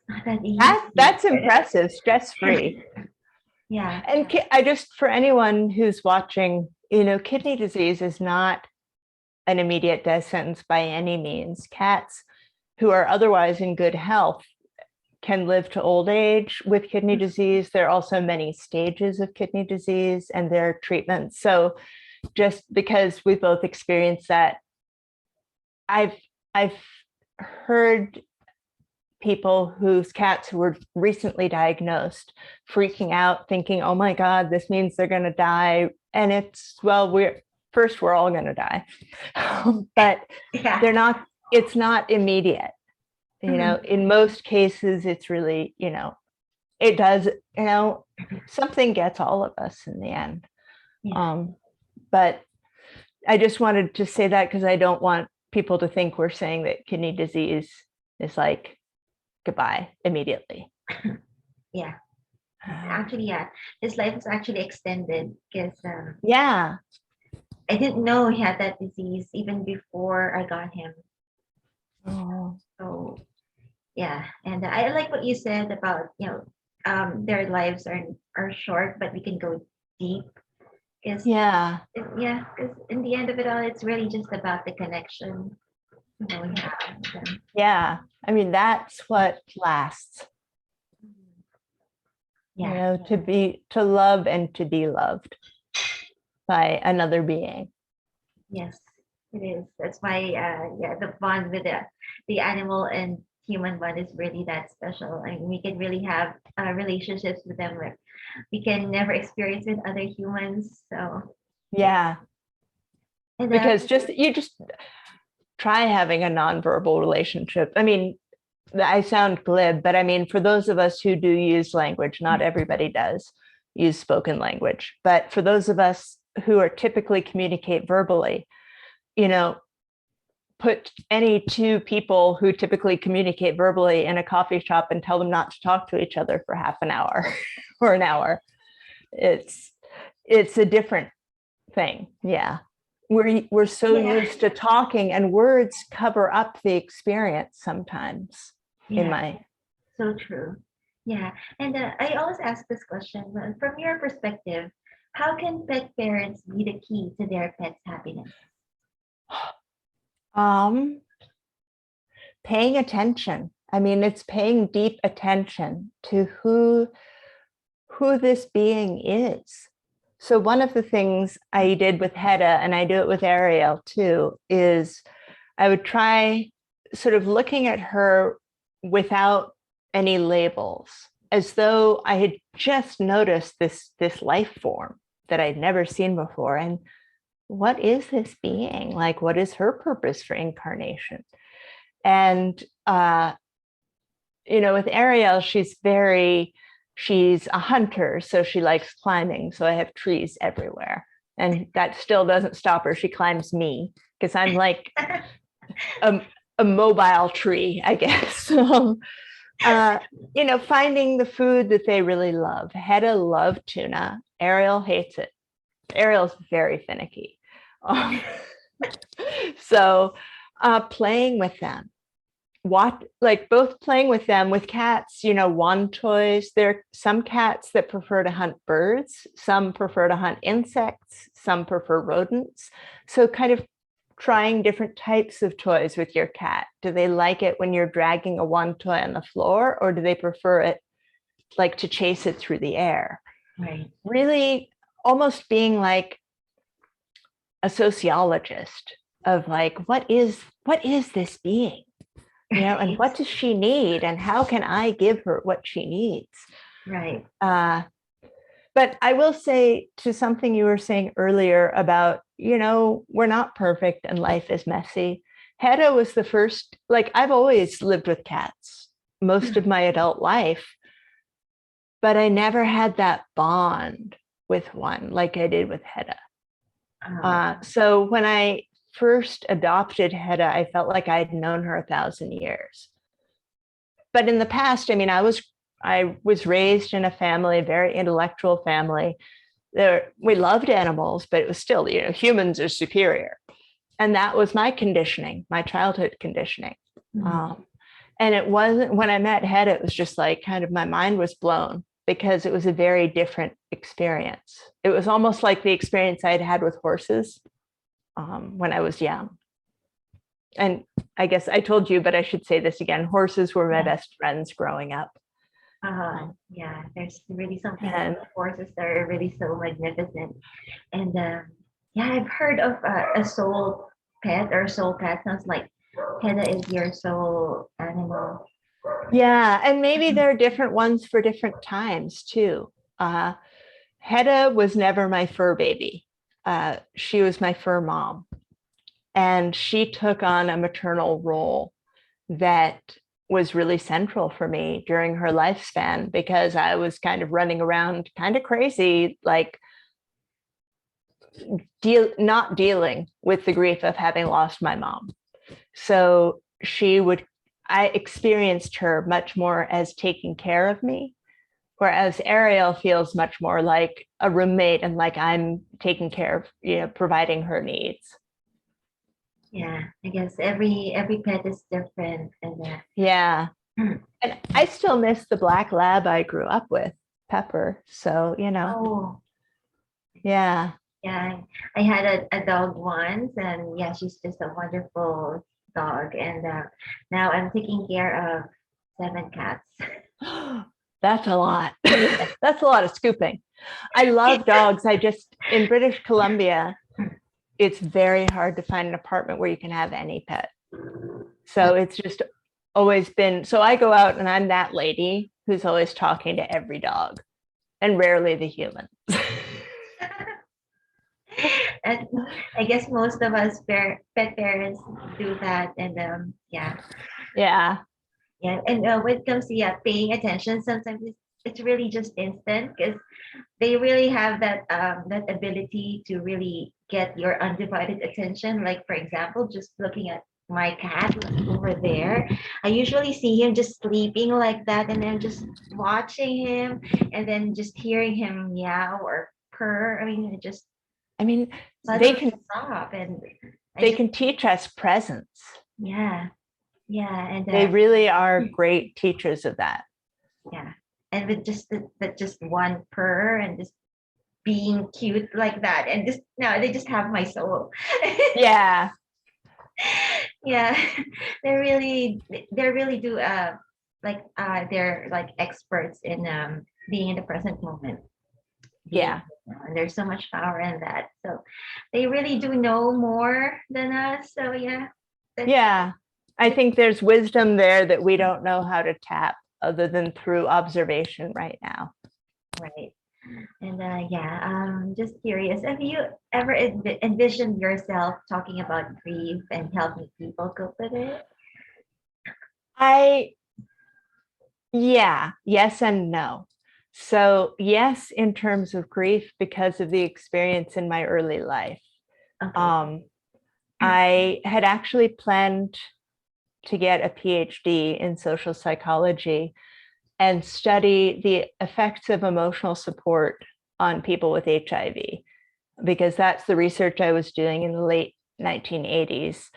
not that easy. That's impressive, stress-free. Yeah. And I just, for anyone who's watching, kidney disease is not an immediate death sentence by any means. Cats who are otherwise in good health can live to old age with kidney disease. There are also many stages of kidney disease and their treatments. So just because we both experienced that, I've heard people whose cats who were recently diagnosed freaking out, thinking, oh my God, this means they're going to die. And it's, well, we're all going to die. But it's not immediate. In most cases, it's really, it does, something gets all of us in the end. But I just wanted to say that because I don't want people to think we're saying that kidney disease is like goodbye immediately. Yeah. Actually, his life was actually extended because I didn't know he had that disease even before I got him. So and I like what you said about their lives are short, but we can go deep. Because in the end of it all, it's really just about the connection we have with them. Yeah, I mean, that's what lasts. To love and to be loved by another being. Yes, it is. That's why the bond with the animal and human bond is really that special. I mean, we can really have relationships with them like we can never experience with other humans. So because you just try having a nonverbal relationship. I mean, I sound glib, but I mean, for those of us who do use language, not everybody does use spoken language, but for those of us who are typically communicate verbally, put any two people who typically communicate verbally in a coffee shop and tell them not to talk to each other for half an hour or an hour. It's a different thing. Yeah. We're so Yeah. used to talking, and words cover up the experience sometimes in Yeah, my. so true. Yeah. And I always ask this question, from your perspective, how can pet parents be the key to their pet's happiness? um Paying attention. I mean, it's paying deep attention to who this being is. So one of the things I did with Hedda, and I do it with Ariel too, is I would try sort of looking at her without any labels, as though I had just noticed this life form that I'd never seen before. And what is this being? Like, what is her purpose for incarnation? And with Ariel, she's a hunter, so she likes climbing. So I have trees everywhere, and that still doesn't stop her. She climbs me because I'm like a mobile tree, I guess. So, finding the food that they really love. Hedda loved tuna. Ariel hates it. Ariel's very finicky. So playing with them. Both playing with them. With cats, wand toys. There are some cats that prefer to hunt birds, some prefer to hunt insects, some prefer rodents. So kind of trying different types of toys with your cat. Do they like it when you're dragging a wand toy on the floor, or do they prefer it like to chase it through the air? Right. Really almost being like a sociologist of like, what is this being? And what does she need, and how can I give her what she needs? Right. But I will say, to something you were saying earlier about, we're not perfect and life is messy. Hedda was the first, I've always lived with cats most of my adult life, but I never had that bond with one like I did with Hedda. So when I first adopted Hedda, I felt like I'd known her 1,000 years. But in the past, I mean, I was raised in a family, a very intellectual family. We loved animals, but it was still, humans are superior. And that was my conditioning, my childhood conditioning. Mm-hmm. And it wasn't, when I met Hedda, it was just like kind of my mind was blown, because it was a very different experience. It was almost like the experience I'd had with horses when I was young. And I guess I told you, but I should say this again. Horses were my best friends growing up. Yeah, there's really something about horses that are really so magnificent. And I've heard of a soul pet or soul cat. Sounds like Hedda is your soul animal. Yeah, and maybe there are different ones for different times too. Hedda was never my fur baby. She was my fur mom. And she took on a maternal role that was really central for me during her lifespan, because I was kind of running around kind of crazy, like not dealing with the grief of having lost my mom. So I experienced her much more as taking care of me, whereas Ariel feels much more like a roommate and like I'm taking care of, providing her needs. Yeah, I guess every pet is different. And yeah. And I still miss the black lab I grew up with, Pepper. So, Oh. Yeah. Yeah, I had a dog once, and yeah, she's just a wonderful dog. And now I'm taking care of 7 cats. That's a lot. That's a lot of scooping. I love dogs. In British Columbia, it's very hard to find an apartment where you can have any pet. So it's just always been, so I go out and I'm that lady who's always talking to every dog and rarely the humans. And I guess most of us pet parents do that. And yeah. And when it comes to paying attention, sometimes it's really just instant, because they really have that ability to really get your undivided attention. Like, for example, just looking at my cat over there, I usually see him just sleeping like that, and then just watching him, and then just hearing him meow or purr. I mean, it just I mean, they suddenly can stop, and they can teach us presence. yeah, yeah, and They really are great teachers of that. yeah, and with just just one purr and just being cute like that, and just no, they just have my soul. Yeah. Yeah, they really do they're like experts in being in the present moment. Yeah. And there's so much power in that. So they really do know more than us. So yeah. Yeah. I think there's wisdom there that we don't know how to tap other than through observation right now. Right. And yeah, just curious, have you ever envisioned yourself talking about grief and helping people cope with it? Yeah, yes and no. So yes, in terms of grief, because of the experience in my early life. Okay. I had actually planned to get a PhD in social psychology and study the effects of emotional support on people with HIV, because that's the research I was doing in the late 1980s.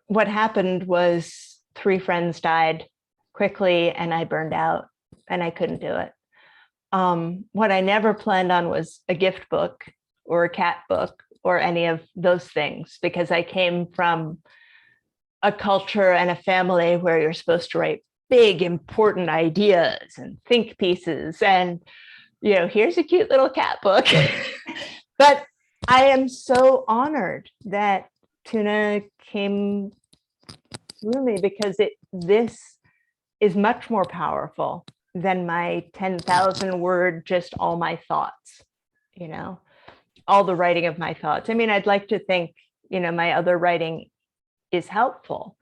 What happened was 3 friends died quickly and I burned out and I couldn't do it. What I never planned on was a gift book or a cat book or any of those things, because I came from a culture and a family where you're supposed to write big, important ideas and think pieces. And, here's a cute little cat book. But I am so honored that TUNA came through me, because this is much more powerful than my 10,000 word, just all my thoughts, all the writing of my thoughts. I mean, I'd like to think, my other writing is helpful,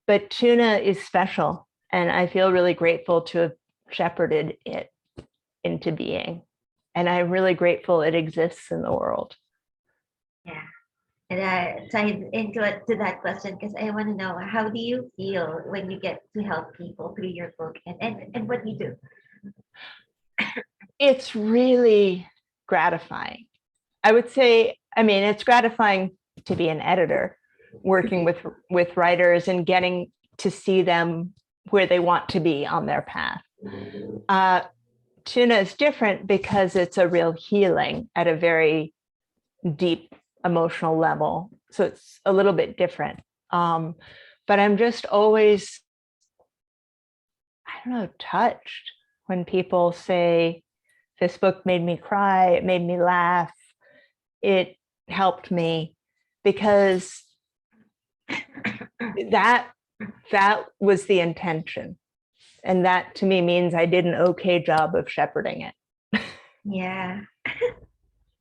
but TUNA is special. And I feel really grateful to have shepherded it into being. And I'm really grateful it exists in the world. Yeah. And tie into it to that question, because I want to know, how do you feel when you get to help people through your book, and what you do? It's really gratifying. I would say, it's gratifying to be an editor, working with writers and getting to see them where they want to be on their path. TUNA is different because it's a real healing at a very deep emotional level. So it's a little bit different. But I'm just always, touched when people say, this book made me cry, it made me laugh, it helped me, because that was the intention. And that to me means I did an okay job of shepherding it. Yeah.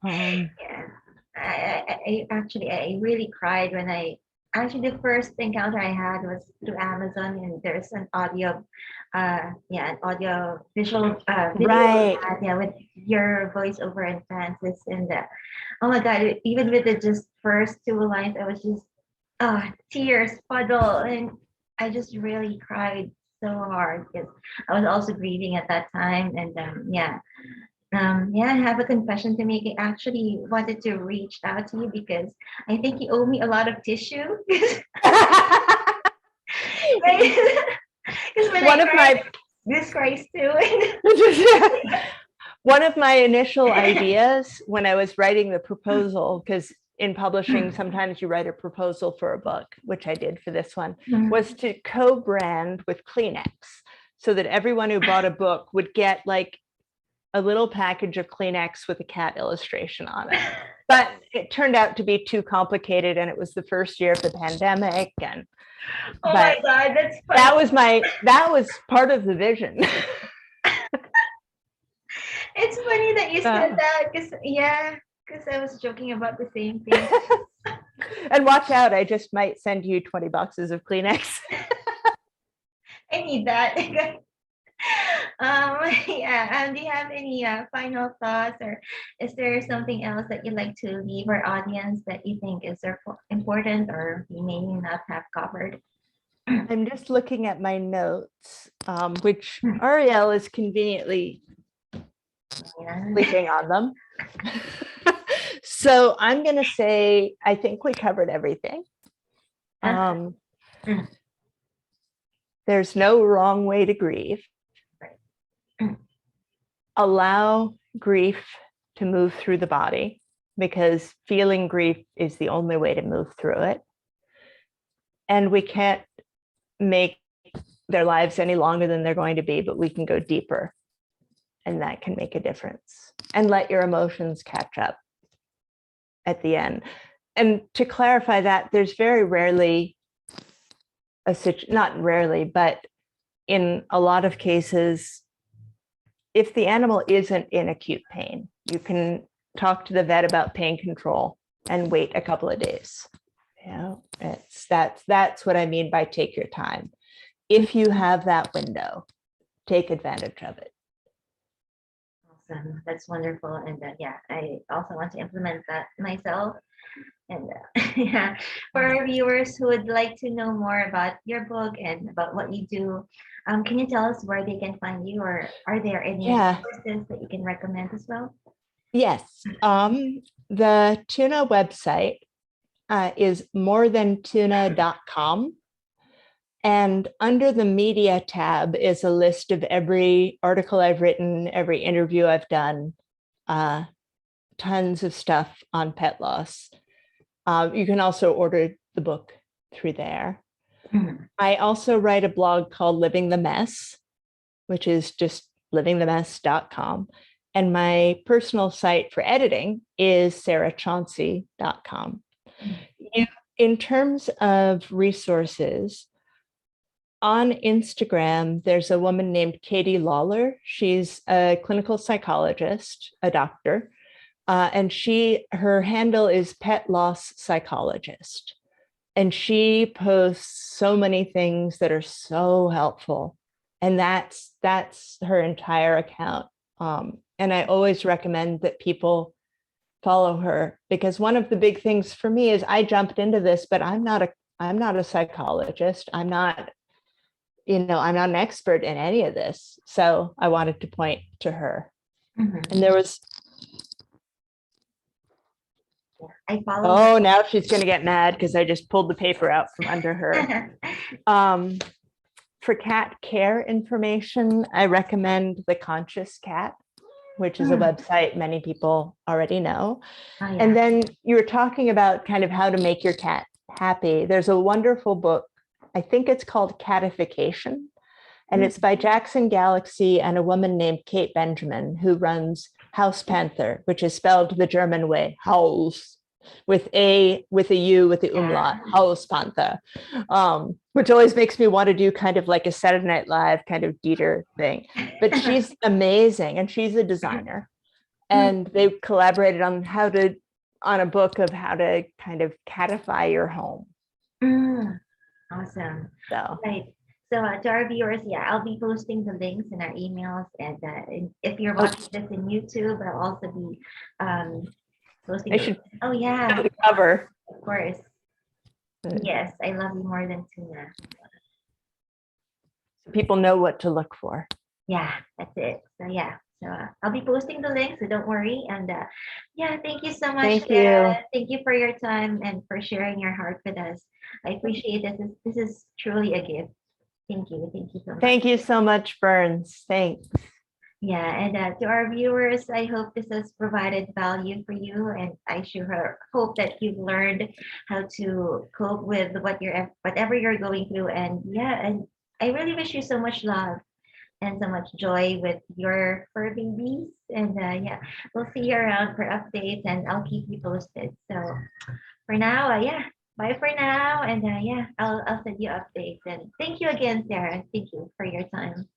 Yeah. I really cried when the first encounter I had was through Amazon, and there's an audio, an audio visual video, Right. with your voiceover and Francis, and oh my God, even with the just first 2 lines, I was just tears puddle, and I just really cried so hard because I was also grieving at that time, and I have a confession to make. I actually wanted to reach out to you because I think you owe me a lot of tissue. Because One of my this cries too. One of my initial ideas when I was writing the proposal, because in publishing, sometimes you write a proposal for a book, which I did for this one, was to co-brand with Kleenex, so that everyone who bought a book would get like a little package of Kleenex with a cat illustration on it. But it turned out to be too complicated, and it was the first year of the pandemic. And oh my God, that's funny. That was part of the vision. It's funny that you said that, because I was joking about the same thing. And watch out, I just might send you 20 boxes of Kleenex. I need that. Do you have any final thoughts, or is there something else that you'd like to leave our audience that you think is important or we may not have covered? I'm just looking at my notes, which Ariel is conveniently Yeah. sleeping on them. So I'm going to say, I think we covered everything. Mm. There's no wrong way to grieve. Mm. Allow grief to move through the body, because feeling grief is the only way to move through it. And we can't make their lives any longer than they're going to be, but we can go deeper. And that can make a difference. And let your emotions catch up at the end. And to clarify that, there's very rarely not rarely, but in a lot of cases, if the animal isn't in acute pain, you can talk to the vet about pain control and wait a couple of days. That's what I mean by take your time. If you have that window, take advantage of it. Awesome. That's wonderful. And yeah, I also want to implement that myself. And yeah, for our viewers who would like to know more about your book and about what you do, can you tell us where they can find you, or are there any resources that you can recommend as well? Yes. The TUNA website is morethan.tuna.com. And under the media tab is a list of every article I've written, every interview I've done, tons of stuff on pet loss. You can also order the book through there. Mm-hmm. I also write a blog called Living the Mess, which is just livingthemess.com. And my personal site for editing is sarahchauncey.com. Mm-hmm. In terms of resources, on Instagram, there's a woman named Katie Lawler. She's a clinical psychologist, a doctor, and her handle is Pet Loss Psychologist. And she posts so many things that are so helpful. And that's her entire account. And I always recommend that people follow her, because one of the big things for me is I jumped into this, but I'm not a psychologist. I'm not an expert in any of this. So I wanted to point to her. Mm-hmm. And there was, now she's going to get mad because I just pulled the paper out from under her. For cat care information, I recommend The Conscious Cat, which is a website many people already know. Oh, yeah. And then you were talking about kind of how to make your cat happy. There's a wonderful book, I think it's called Catification, and it's by Jackson Galaxy and a woman named Kate Benjamin, who runs House Panther, which is spelled the German way, Haus, with a U with the umlaut, Haus Panther, which always makes me want to do kind of like a Saturday Night Live kind of Dieter thing. But she's amazing, and she's a designer, and they collaborated on a book of how to kind of catify your home. Awesome. So. Right. So to our viewers, I'll be posting the links in our emails, and if you're watching this in YouTube, I'll also be posting. Cover. Of course. Yes, I love you more than tuna. So people know what to look for. Yeah, that's it. So I'll be posting the link, so don't worry. And thank you so much. Thank you. Thank you for your time and for sharing your heart with us. I appreciate this. This is truly a gift. Thank you. Thank you so much. Thank you so much, Berns. Thanks. Yeah, and to our viewers, I hope this has provided value for you, and I sure hope that you've learned how to cope with whatever you're going through. And and I really wish you so much love and so much joy with your fur babies. And we'll see you around for updates, and I'll keep you posted. So for now, bye for now. And I'll send you updates. And thank you again, Sarah. Thank you for your time.